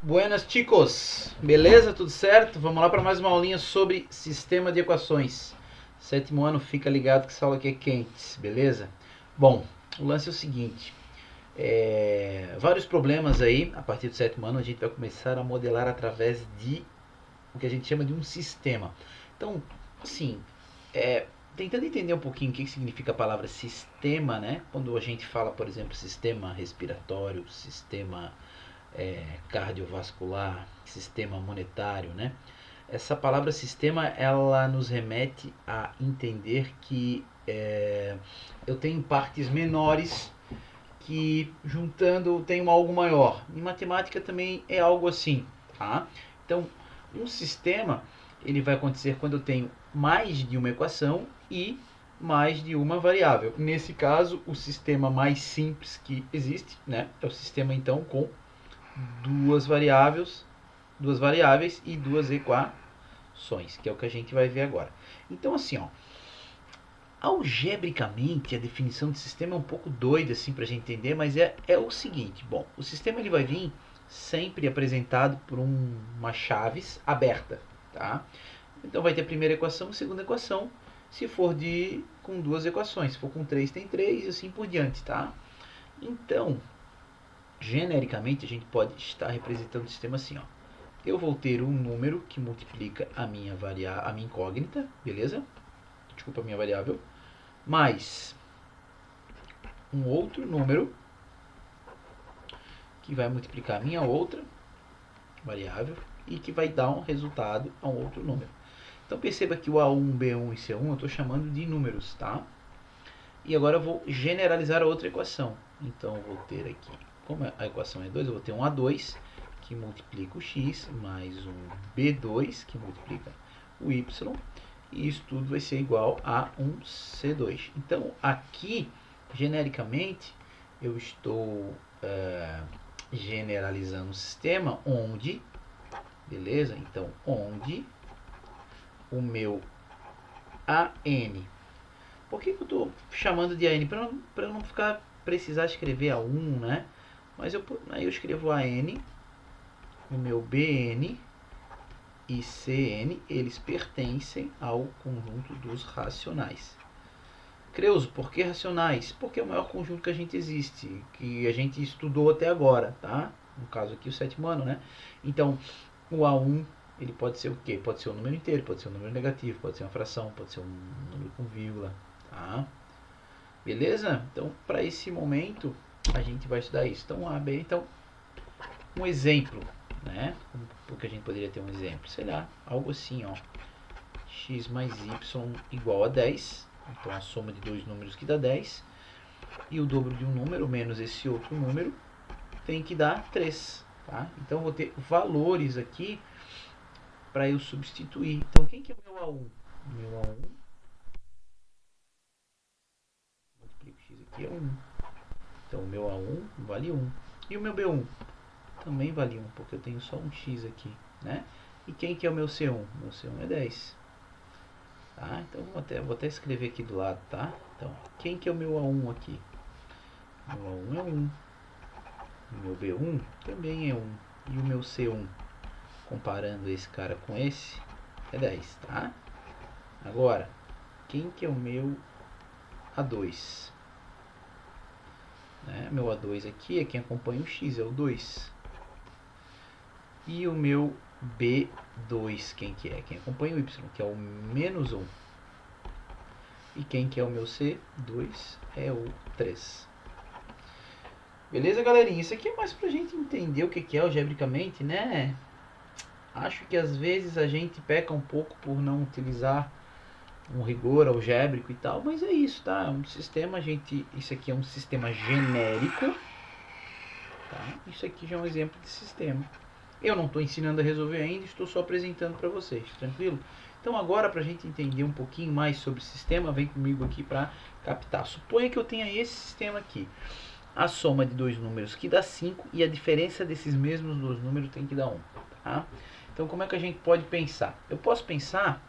Buenas, chicos! Beleza? Tudo certo? Vamos lá para mais uma aulinha sobre sistema de equações. Sétimo ano, fica ligado que essa aula aqui é quente, beleza? Bom, o lance é o seguinte. Vários problemas aí, a partir do sétimo ano, a gente vai começar a modelar através de o que a gente chama de um sistema. Então, assim, tentando entender um pouquinho o que significa a palavra sistema, né? Quando a gente fala, por exemplo, sistema respiratório, sistema cardiovascular, sistema monetário, né? Essa palavra sistema, ela nos remete a entender que eu tenho partes menores que juntando tem algo maior. Em matemática também é algo assim, tá? Então, um sistema, ele vai acontecer quando eu tenho mais de uma equação e mais de uma variável. Nesse caso, o sistema mais simples que existe, né, é o sistema então com duas variáveis e duas equações, que é o que a gente vai ver agora. Então, assim, ó, algebricamente a definição de sistema é um pouco doida assim para a gente entender, mas é o seguinte: bom, o sistema ele vai vir sempre apresentado por uma chaves aberta, tá? Então vai ter a primeira equação, a segunda equação, se for com duas equações, se for com três tem três e assim por diante, tá? Então, genericamente a gente pode estar representando o sistema assim, ó. Eu vou ter um número que multiplica a minha incógnita, beleza? Desculpa, a minha variável, mais um outro número que vai multiplicar a minha outra variável e que vai dar um resultado a um outro número. Então perceba que o A1, B1 e C1 eu estou chamando de números, tá? E agora eu vou generalizar a outra equação. Então eu vou ter aqui, como a equação é 2, eu vou ter um A2 que multiplica o x mais um B2 que multiplica o y, e isso tudo vai ser igual a um C2. Então aqui, genericamente, eu estou generalizando o sistema onde, beleza? Então, onde o meu AN, por que eu estou chamando de AN? Para eu não precisar escrever A1, né? Mas aí eu escrevo AN, o meu BN e CN, eles pertencem ao conjunto dos racionais. Creuso, por que racionais? Porque é o maior conjunto que a gente existe, que a gente estudou até agora, tá? No caso aqui o sétimo ano, né? Então, o A1, ele pode ser o quê? Pode ser um número inteiro, pode ser um número negativo, pode ser uma fração, pode ser um número com vírgula, tá? Beleza? Então, para esse momento, a gente vai estudar isso. Então, A, B, então, um exemplo, né? Porque a gente poderia ter um exemplo, sei lá, algo assim, ó. X mais Y igual a 10. Então, a soma de dois números que dá 10. E o dobro de um número menos esse outro número tem que dar 3. Tá? Então, eu vou ter valores aqui para eu substituir. Então, quem que é o meu A1? O meu A1, multiplico x aqui, é 1. Então, o meu A1 vale 1. E o meu B1? Também vale 1, porque eu tenho só um x aqui, né? E quem que é o meu C1? O meu C1 é 10. Tá? Então, vou até escrever aqui do lado, tá? Então, quem que é o meu A1 aqui? O meu A1 é 1. O meu B1 também é 1. E o meu C1, comparando esse cara com esse, é 10, tá? Agora, quem que é o meu A2? Né? Meu A2 aqui é quem acompanha o X, é o 2. E o meu B2, quem que é? Quem acompanha o Y, que é o menos 1. E quem que é o meu C2 é o 3. Beleza, galerinha? Isso aqui é mais pra gente entender o que é algebricamente, né? Acho que às vezes a gente peca um pouco por não utilizar um rigor algébrico e tal, mas é isso, tá? Um sistema, isso aqui é um sistema genérico, tá? Isso aqui já é um exemplo de sistema. Eu não estou ensinando a resolver ainda, estou só apresentando para vocês, tranquilo? Então agora, para a gente entender um pouquinho mais sobre o sistema, vem comigo aqui para captar. Suponha que eu tenha esse sistema aqui. A soma de dois números que dá 5 e a diferença desses mesmos dois números tem que dar 1. Tá? Então como é que a gente pode pensar? Eu posso pensar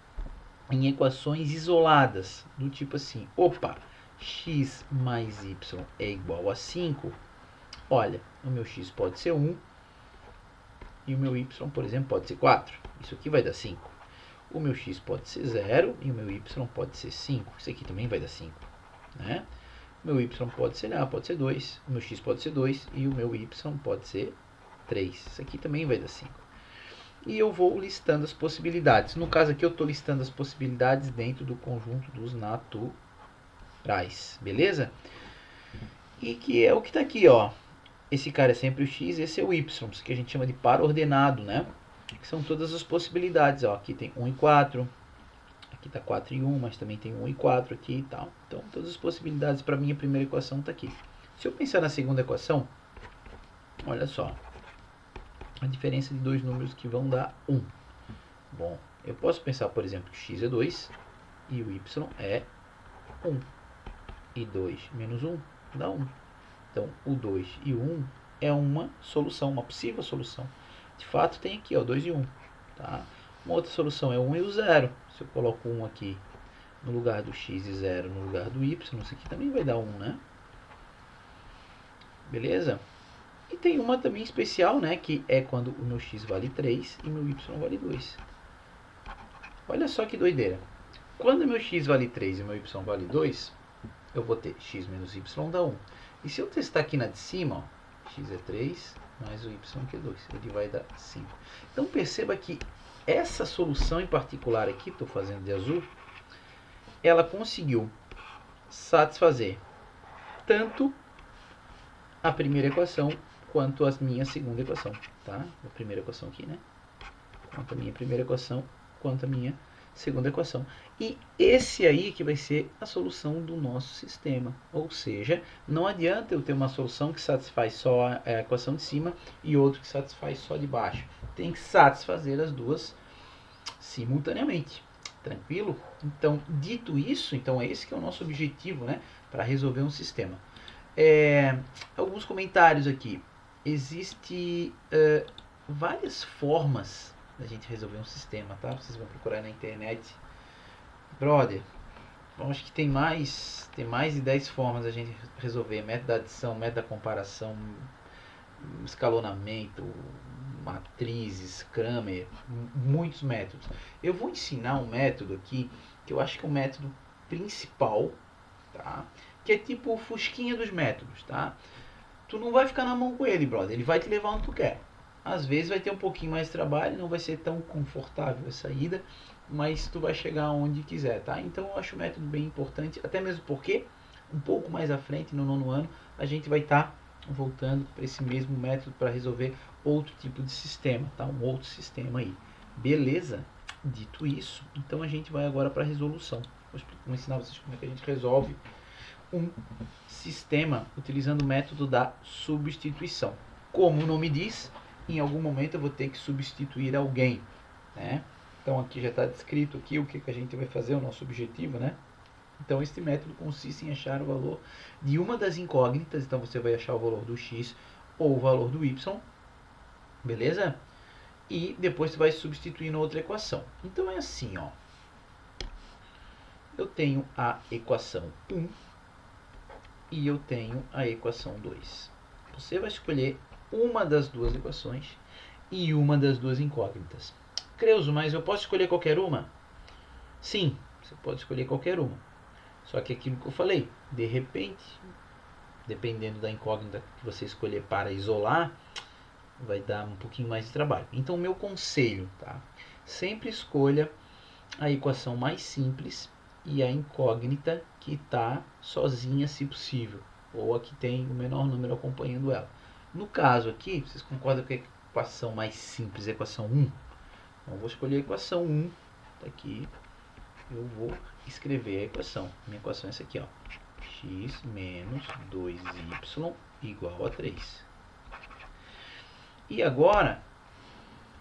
em equações isoladas, do tipo assim, opa, x mais y é igual a 5. Olha, o meu x pode ser 1 e e o meu y, por exemplo, pode ser 4. Isso aqui vai dar 5. O meu x pode ser 0 e o meu y pode ser 5. Isso aqui também vai dar 5. Né? O meu y pode ser 2. O meu x pode ser 2 e o meu y pode ser 3. Isso aqui também vai dar 5. E eu vou listando as possibilidades. No caso aqui eu estou listando as possibilidades dentro do conjunto dos naturais. Beleza? E que é o que está aqui, ó. Esse cara é sempre o x, esse é o y. Isso que a gente chama de par ordenado, né? Que são todas as possibilidades, ó. Aqui tem 1 e 4. Aqui está 4 e 1, mas também tem 1 e 4 aqui e tal. Então, todas as possibilidades para a minha primeira equação está aqui. Se eu pensar na segunda equação, olha só. A diferença de dois números que vão dar 1. Bom, eu posso pensar, por exemplo, que x é 2 e o y é 1. E 2 menos 1 dá 1. Então, o 2 e o 1 é uma solução, uma possível solução. De fato, tem aqui, ó, 2 e 1. Tá? Uma outra solução é o 1 e o 0. Se eu coloco 1 aqui no lugar do x e 0 no lugar do y, isso aqui também vai dar 1, né? Beleza? E tem uma também especial, né? Que é quando o meu x vale 3 e o meu y vale 2. Olha só que doideira. Quando o meu x vale 3 e o meu y vale 2, eu vou ter x menos y dá 1. E se eu testar aqui na de cima, ó, x é 3 mais o y que é 2, ele vai dar 5. Então perceba que essa solução em particular aqui, estou fazendo de azul, ela conseguiu satisfazer tanto a primeira equação quanto a minha segunda equação, tá? A primeira equação aqui, né? Quanto a minha primeira equação, quanto a minha segunda equação. E esse aí que vai ser a solução do nosso sistema. Ou seja, não adianta eu ter uma solução que satisfaz só a equação de cima e outra que satisfaz só de baixo. Tem que satisfazer as duas simultaneamente. Tranquilo? Então, dito isso, então esse que é o nosso objetivo, né? Para resolver um sistema. Alguns comentários aqui. Existem várias formas da gente resolver um sistema, tá? Vocês vão procurar na internet. Brother, eu acho que tem mais de 10 formas da gente resolver. Método da adição, método da comparação, escalonamento, matrizes, Kramer, muitos métodos. Eu vou ensinar um método aqui, que eu acho que é o método principal, tá? Que é tipo o fusquinha dos métodos, tá? Tu não vai ficar na mão com ele, brother. Ele vai te levar onde tu quer. Às vezes vai ter um pouquinho mais de trabalho, não vai ser tão confortável a saída, mas tu vai chegar onde quiser, tá? Então eu acho o método bem importante, até mesmo porque um pouco mais à frente, no 9º ano, a gente vai estar voltando para esse mesmo método para resolver outro tipo de sistema, tá? Um outro sistema aí. Beleza? Dito isso, então a gente vai agora para a resolução. Vou ensinar vocês como é que a gente resolve um sistema utilizando o método da substituição. Como o nome diz, em algum momento eu vou ter que substituir alguém, né? Então aqui já está descrito aqui o que a gente vai fazer, o nosso objetivo, né? Então este método consiste em achar o valor de uma das incógnitas, então você vai achar o valor do x ou o valor do y, beleza? E depois você vai substituir na outra equação. Então é assim, ó. Eu tenho a equação 1 e eu tenho a equação 2. Você vai escolher uma das duas equações e uma das duas incógnitas. Creuso, mas eu posso escolher qualquer uma? Sim, você pode escolher qualquer uma. Só que aquilo que eu falei, de repente, dependendo da incógnita que você escolher para isolar, vai dar um pouquinho mais de trabalho. Então, o meu conselho, tá? Sempre escolha a equação mais simples e a incógnita que está sozinha, se possível, ou a que tem o menor número acompanhando ela. No caso aqui, vocês concordam com a equação mais simples, a equação 1? Então, eu vou escolher a equação 1, tá aqui, eu vou escrever a equação. Minha equação é essa aqui, ó, x menos 2y igual a 3. E agora,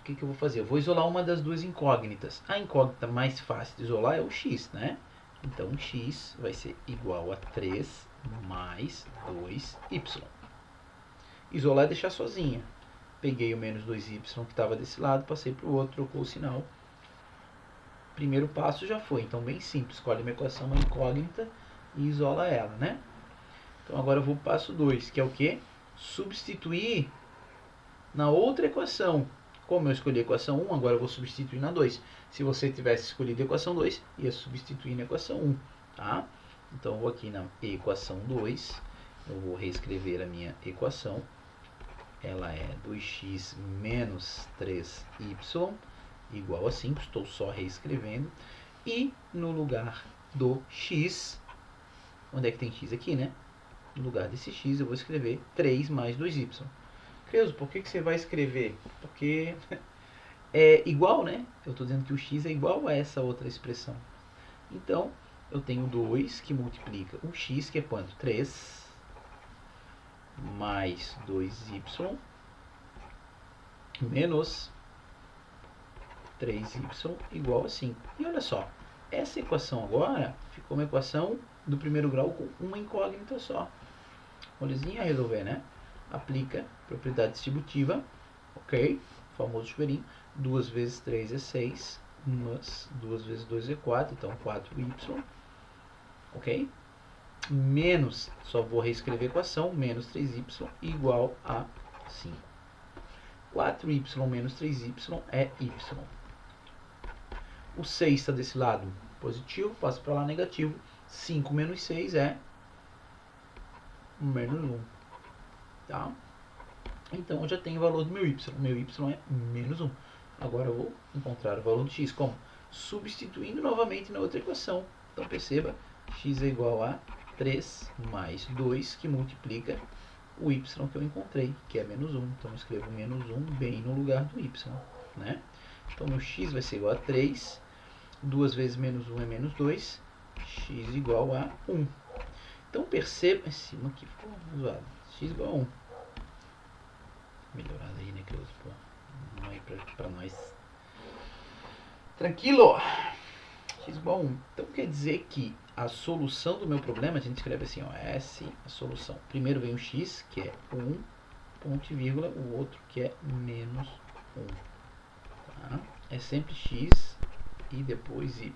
o que eu vou fazer? Eu vou isolar uma das duas incógnitas. A incógnita mais fácil de isolar é o x, né? Então, x vai ser igual a 3 mais 2y. Isolar é deixar sozinha. Peguei o menos 2y que estava desse lado, passei para o outro, trocou o sinal. Primeiro passo já foi. Então, bem simples. Escolhe uma equação, uma incógnita e isola ela, né? Então, agora eu vou para o passo 2, que é o quê? Substituir na outra equação. Como eu escolhi a equação 1, agora eu vou substituir na 2. Se você tivesse escolhido a equação 2, ia substituir na equação 1. Tá? Então, eu vou aqui na equação 2. Eu vou reescrever a minha equação. Ela é 2x menos 3y igual a 5. Estou só reescrevendo. E no lugar do x, onde é que tem x aqui, né? No lugar desse x eu vou escrever 3 mais 2y. Creuso, por que você vai escrever? Porque é igual, né? Eu estou dizendo que o x é igual a essa outra expressão. Então, eu tenho 2 que multiplica o x, que é quanto? 3 mais 2y menos 3y igual a 5. E olha só, essa equação agora ficou uma equação do primeiro grau com uma incógnita só. Molezinha a resolver, né? Aplica propriedade distributiva, ok? Famoso chuveirinho. 2 vezes 3 é 6, mas 2 vezes 2 é 4, então 4y, ok? Menos, só vou reescrever a equação, menos 3y igual a 5. 4y menos 3y é y. O 6 está desse lado positivo, passa para lá negativo. 5 menos 6 é menos 1. Tá? Então eu já tenho o valor do meu y. Meu y é menos 1. Agora eu vou encontrar o valor do x. Como? Substituindo novamente na outra equação. Então perceba, x é igual a 3 mais 2, que multiplica o y que eu encontrei, que é menos 1. Então eu escrevo menos 1 bem no lugar do y. Né? Então meu x vai ser igual a 3. 2 vezes menos 1 é menos 2. X igual a 1. Então perceba, em cima aqui ficou zoado. X igual a 1. Melhorado aí, né, Creuso? Pô, não é pra nós. Tranquilo! X igual a 1. Então quer dizer que a solução do meu problema, a gente escreve assim, ó, S, a solução. Primeiro vem o x, que é 1, ponto e vírgula, o outro que é menos 1. Tá? É sempre x e depois y.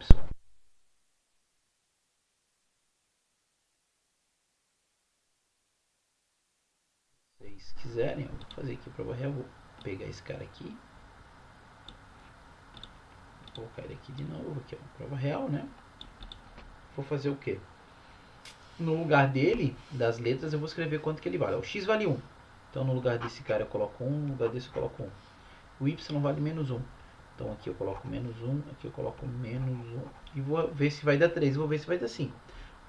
Se vocês quiserem, eu vou fazer aqui a prova real. Vou pegar esse cara aqui. Vou colocar ele aqui de novo. Aqui é uma prova real, né? Vou fazer o quê? No lugar dele, das letras, eu vou escrever quanto que ele vale. O x vale 1. Então, no lugar desse cara eu coloco 1, no lugar desse eu coloco 1. O y vale menos 1. Então, aqui eu coloco menos 1, aqui eu coloco menos 1. E vou ver se vai dar 3, vou ver se vai dar 5.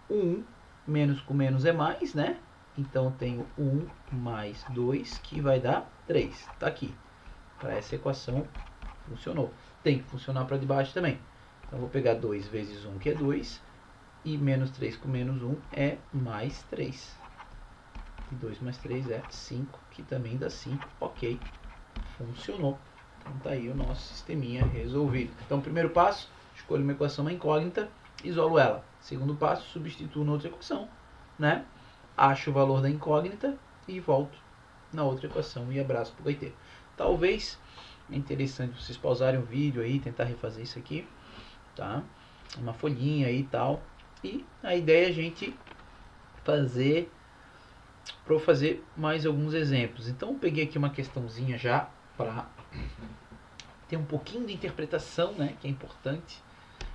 1 menos com menos é mais, né? Então, eu tenho 1 mais 2, que vai dar 3. Tá aqui. Para essa equação, funcionou. Tem que funcionar para de baixo também. Então, eu vou pegar 2 vezes 1, que é 2. E menos 3 com menos 1 é mais 3. E 2 mais 3 é 5, que também dá 5. Ok, funcionou. Então tá aí o nosso sisteminha resolvido. Então, primeiro passo, escolho uma equação uma incógnita, isolo ela. Segundo passo, substituo na outra equação, né? Acho o valor da incógnita e volto na outra equação e abraço pro gaiteiro. Talvez é interessante vocês pausarem o vídeo aí, tentar refazer isso aqui, tá? Uma folhinha aí e tal. E a ideia é a gente fazer mais alguns exemplos. Então eu peguei aqui uma questãozinha já para ter um pouquinho de interpretação, né, que é importante.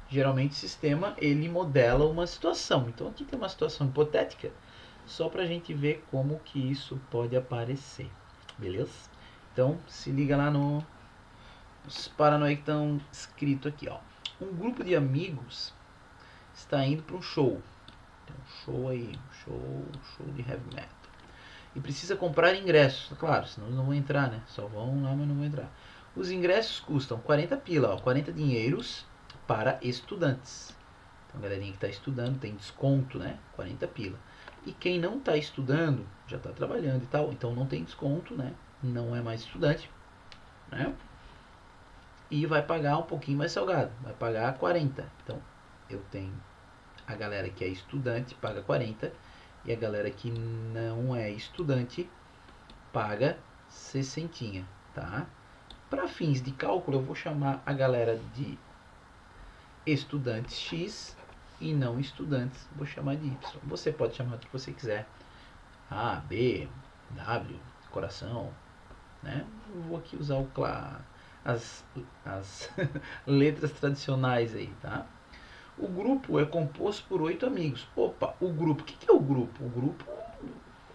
Geralmente o sistema ele modela uma situação. Então aqui tem uma situação hipotética, só para a gente ver como que isso pode aparecer. Beleza? Então se liga lá nos paranoia que estão escrito aqui, ó. Um grupo de amigos está indo para um show. Tem um show aí, show de heavy metal. E precisa comprar ingressos, claro, senão eles não vão entrar, né? Só vão lá, mas não vão entrar. Os ingressos custam 40 pila, ó, 40 dinheiros para estudantes. Então, a galerinha que está estudando tem desconto, né? 40 pila. E quem não está estudando, já está trabalhando e tal, então não tem desconto, né? Não é mais estudante, né? E vai pagar um pouquinho mais salgado, vai pagar 40. Então, eu tenho a galera que é estudante paga 40 e a galera que não é estudante paga 60, tá? Para fins de cálculo, eu vou chamar a galera de estudantes X e não estudantes, vou chamar de Y. Você pode chamar o que você quiser. A, B, W, coração, né? Eu vou aqui usar o as letras tradicionais aí, tá? O grupo é composto por 8 amigos. Opa, o grupo. O que é o grupo? O grupo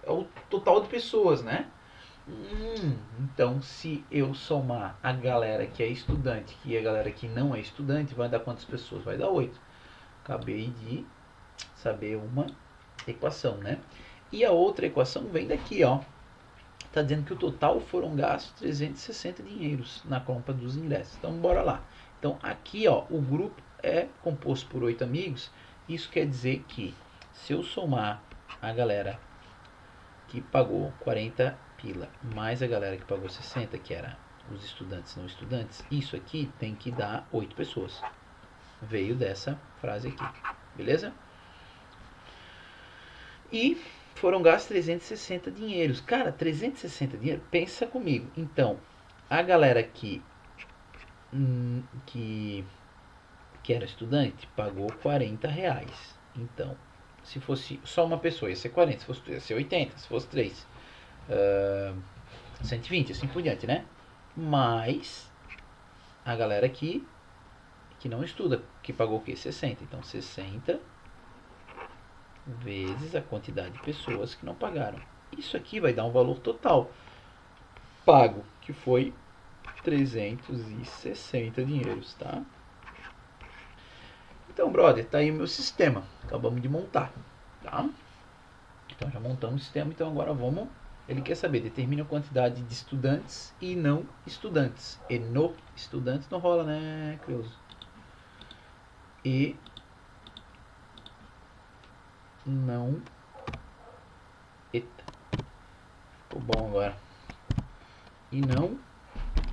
é o total de pessoas, né? Então, se eu somar a galera que é estudante e a galera que não é estudante, vai dar quantas pessoas? Vai dar 8. Acabei de saber uma equação, né? E a outra equação vem daqui, ó. Está dizendo que o total foram gastos 360 dinheiros na compra dos ingressos. Então, bora lá. Então, aqui, ó, o grupo é composto por 8 amigos. Isso quer dizer que se eu somar a galera que pagou 40 pila mais a galera que pagou 60, que era os estudantes não estudantes, isso aqui tem que dar 8 pessoas. Veio dessa frase aqui, beleza? E foram gastos 360 dinheiros. Cara, 360 dinheiro, pensa comigo. Então, a galera que era estudante pagou 40 reais. Então, se fosse só uma pessoa ia ser 40, se fosse ia ser 80, se fosse 3, 120, assim por diante, né? Mas a galera que não estuda, que pagou o quê? 60. Então, 60 vezes a quantidade de pessoas que não pagaram. Isso aqui vai dar um valor total pago, que foi 360 dinheiros, tá? Então, brother, tá aí o meu sistema. Acabamos de montar, tá? Então, já montamos o sistema, então agora vamos... Ele quer saber, determina a quantidade de estudantes e não estudantes. E no estudantes não rola, né, Creuso? E não... Eita. Ficou bom agora. E não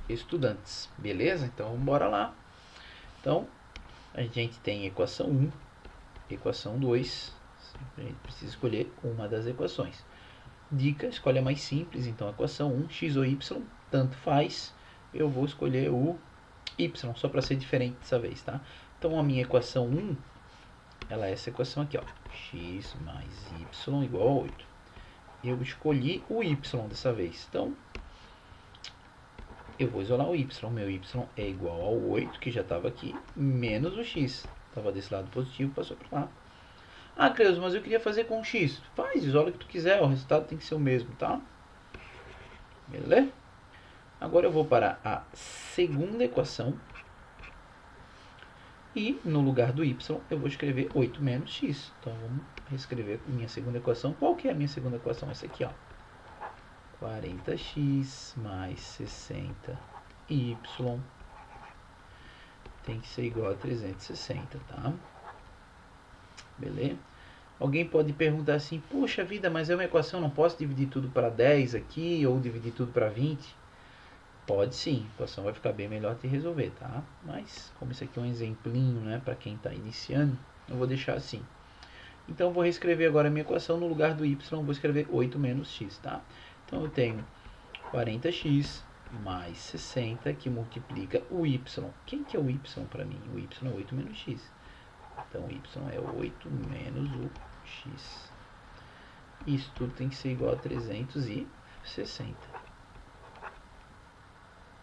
estudantes, beleza? Então, bora lá. Então, a gente tem equação 1, equação 2. A gente precisa escolher uma das equações. Dica, escolhe a mais simples. Então, equação 1, x ou y, tanto faz. Eu vou escolher o y, só para ser diferente dessa vez, tá? Então, a minha equação 1, ela é essa equação aqui, ó. X mais y igual a 8. Eu escolhi o y dessa vez. Então, eu vou isolar o y. Meu y é igual ao 8, que já estava aqui, menos o x. Estava desse lado positivo, passou para lá. Ah, Creuso, mas eu queria fazer com x. Faz, isola o que tu quiser, o resultado tem que ser o mesmo, tá? Beleza? Agora eu vou para a segunda equação. E no lugar do y, eu vou escrever 8 menos x. Então, vamos reescrever minha segunda equação. Qual que é a minha segunda equação? Essa aqui, ó. 40x mais 60y tem que ser igual a 360, tá? Beleza? Alguém pode perguntar assim, puxa vida, mas é uma equação, não posso dividir tudo para 10 aqui, ou dividir tudo para 20? Pode sim, a equação vai ficar bem melhor de resolver, tá? Mas, como isso aqui é um exemplinho, né, para quem está iniciando, eu vou deixar assim. Então, eu vou reescrever agora a minha equação, no lugar do y, vou escrever 8 menos x, tá? Então, eu tenho 40x mais 60, que multiplica o y. Quem que é o y para mim? O y é 8 menos x. Então, y é 8 menos o x. Isso tudo tem que ser igual a 360.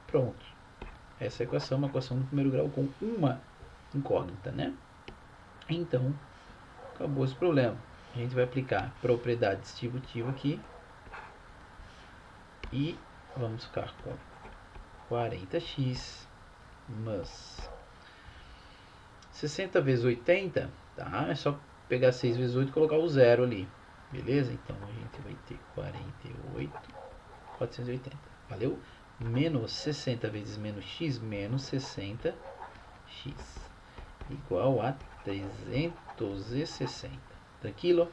Pronto. Essa equação é uma equação do primeiro grau com uma incógnita, né? Então, acabou esse problema. A gente vai aplicar propriedade distributiva aqui. E vamos ficar com 40x mais 60 vezes 80, tá? É só pegar 6 vezes 8 e colocar o zero ali. Beleza? Então, a gente vai ter 480. Valeu? Menos 60 vezes menos x, menos 60x. Igual a 360. Tranquilo?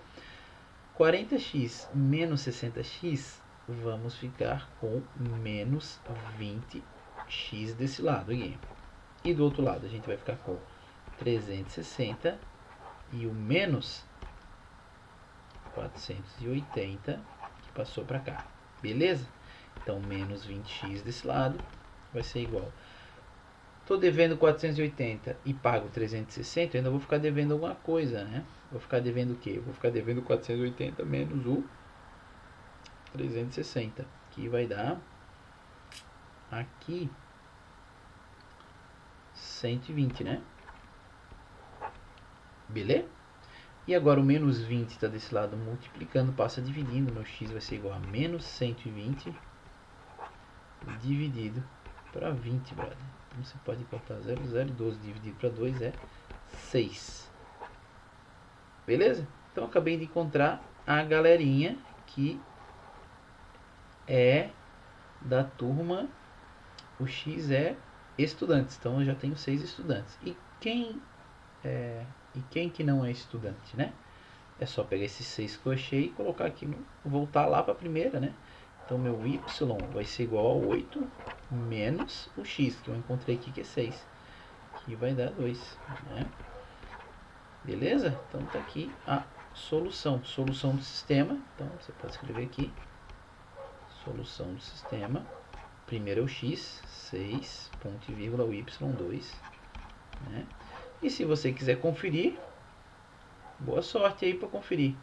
40x menos 60x, vamos ficar com menos 20x desse lado aqui. E do outro lado, a gente vai ficar com 360 e o menos 480 que passou para cá. Beleza? Então, menos 20x desse lado vai ser igual. Estou devendo 480 e pago 360, eu ainda vou ficar devendo alguma coisa, né? Vou ficar devendo o quê? Eu vou ficar devendo 480 menos o 360, que vai dar aqui 120, né? Beleza? E agora o menos 20 está desse lado multiplicando, passa dividindo. Meu x vai ser igual a menos 120 dividido para 20, brother. Então você pode cortar 0, 0, 12 dividido para 2 é 6. Beleza? Então eu acabei de encontrar a galerinha que é da turma. O x é estudantes, então eu já tenho 6 estudantes. E quem que não é estudante, né? É só pegar esses 6 que eu achei e colocar aqui, voltar lá para a primeira, né? Então meu y vai ser igual a 8 menos o x, que eu encontrei aqui, que é 6. Que vai dar 2, né? Beleza? Então tá aqui a solução. Solução do sistema. Então você pode escrever aqui. Solução do sistema. Primeiro é o x, 6, ponto e vírgula, o y, 2. Né? E se você quiser conferir, boa sorte aí para conferir.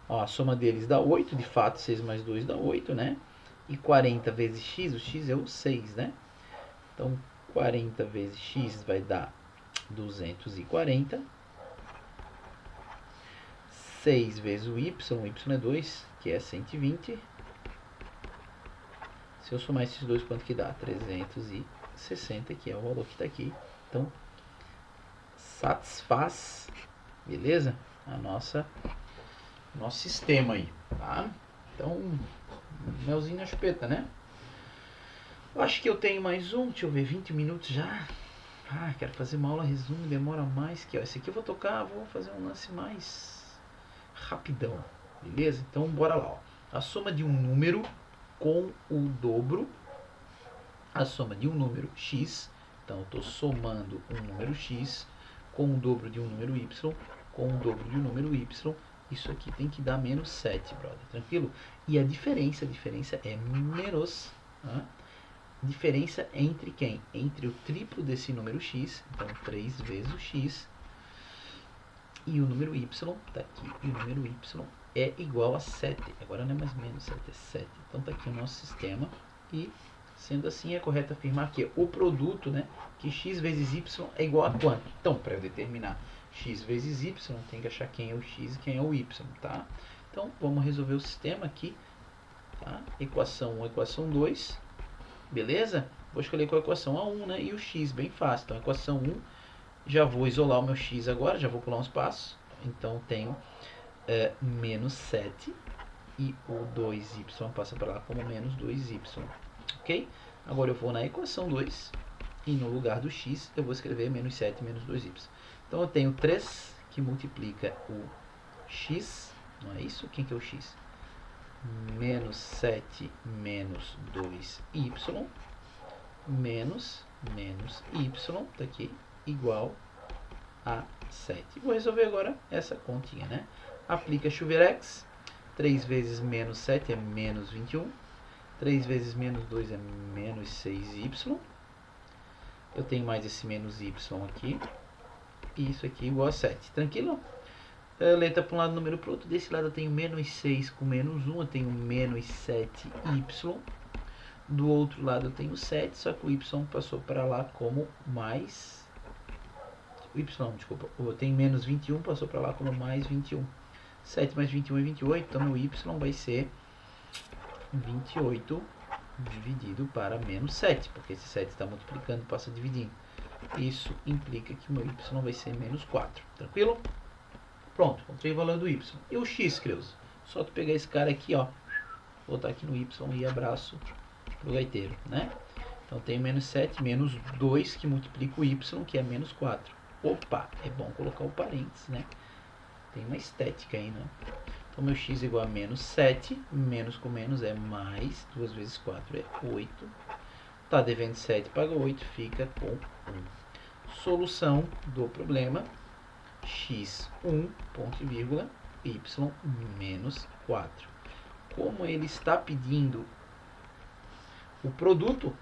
Ó, a soma deles dá 8, de fato 6 mais 2 dá 8, né? E 40 vezes x, o x é o 6, né? Então 40 vezes x vai dar 240. 6 vezes o y é 2, que é 120. Se eu somar esses dois, quanto que dá? 360, que é o valor que está aqui. Então, satisfaz, beleza? Nosso sistema aí, tá? Então, melzinho na chupeta, né? Eu acho que eu tenho mais um, deixa eu ver, 20 minutos já. Ah, quero fazer uma aula resumo, demora mais que, ó, esse aqui eu vou tocar, vou fazer um lance mais rapidão, beleza? Então, bora lá, ó. A soma de um número com o dobro, a soma de um número x, então eu estou somando um número x com o dobro de um número y, com o dobro de um número y, isso aqui tem que dar menos 7, brother, tranquilo? E a diferença é menos, tá? Diferença entre quem? Entre o triplo desse número x, então 3 vezes o x, e o número y, tá aqui, e o número y é igual a 7. Agora não é mais menos 7, é 7. Então tá aqui o nosso sistema. E sendo assim, é correto afirmar que o produto, né, que x vezes y é igual a quanto? Então, para eu determinar x vezes y, tem que achar quem é o x e quem é o y, tá? Então, vamos resolver o sistema aqui, tá? Equação 1, equação 2, beleza? Vou escolher com a equação A1, né, e o x, bem fácil. Então, equação 1, já vou isolar o meu x agora, já vou pular uns passos. Então, tenho menos 7 e o 2y passa para lá como menos 2y, ok? Agora eu vou na equação 2 e no lugar do x eu vou escrever menos 7 menos 2y. Então eu tenho 3 que multiplica o x, não é isso? Quem que é o x? Menos 7 menos 2y menos y, tá aqui, igual a 7. Vou resolver agora essa continha, né? Aplica Chuverex. 3 vezes menos 7 é menos 21. 3 vezes menos 2 é menos 6y. Eu tenho mais esse menos y aqui. E isso aqui igual a 7. Tranquilo? Letra para um lado, número para o outro. Desse lado eu tenho menos 6 com menos 1. Eu tenho menos 7y. Do outro lado eu tenho 7. Só que o y passou para lá como mais... eu tenho menos 21, passou para lá como mais 21. 7 mais 21 é 28, então meu y vai ser 28 dividido para menos 7, porque esse 7 está multiplicando, passa dividindo. Isso implica que o meu y vai ser menos 4, tranquilo? Pronto, encontrei o valor do y. E o x, criança? Só tu pegar esse cara aqui, ó, botar aqui no y e abraço pro gaiteiro, né? Então tem menos 7, menos 2 que multiplica o y, que é menos 4. Opa, é bom colocar o parênteses, né? Tem uma estética aí, né? Então, meu x é igual a menos 7, menos com menos é mais, 2 vezes 4 é 8. Tá devendo 7, paga 8, fica com 1. Solução do problema, x 1, ponto e vírgula, y menos 4. Como ele está pedindo o produto,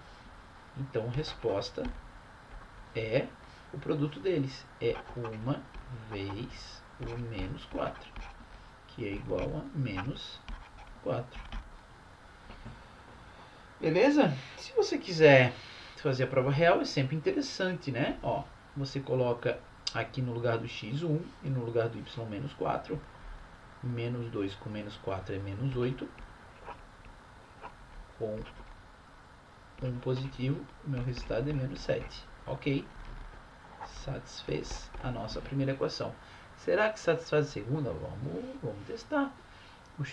então a resposta é o produto deles. É 1 vezes o menos 4, que é igual a menos 4. Beleza? Se você quiser fazer a prova real é sempre interessante, né? Ó, você coloca aqui no lugar do x 1 e no lugar do y menos 4. Menos 2 com menos 4 é menos 8. Com 1 positivo, o meu resultado é menos 7. Ok. Satisfez a nossa primeira equação. Será que satisfaz a segunda? Vamos testar. O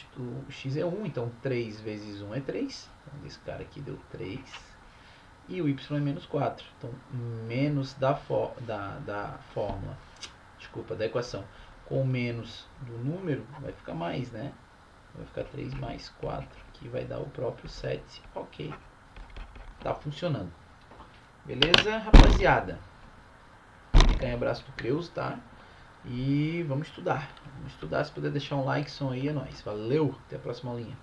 x é 1, então 3 vezes 1 é 3. Então, esse cara aqui deu 3. E o y é menos 4. Então, menos da fórmula, desculpa, da equação, com menos do número, vai ficar mais, né? Vai ficar 3 mais 4, que vai dar o próprio 7. Ok. Tá funcionando. Beleza, rapaziada? Fica em abraço do Creus, tá? E vamos estudar. Vamos estudar. Se puder deixar um like, som aí, é nóis. Valeu, até a próxima aulinha.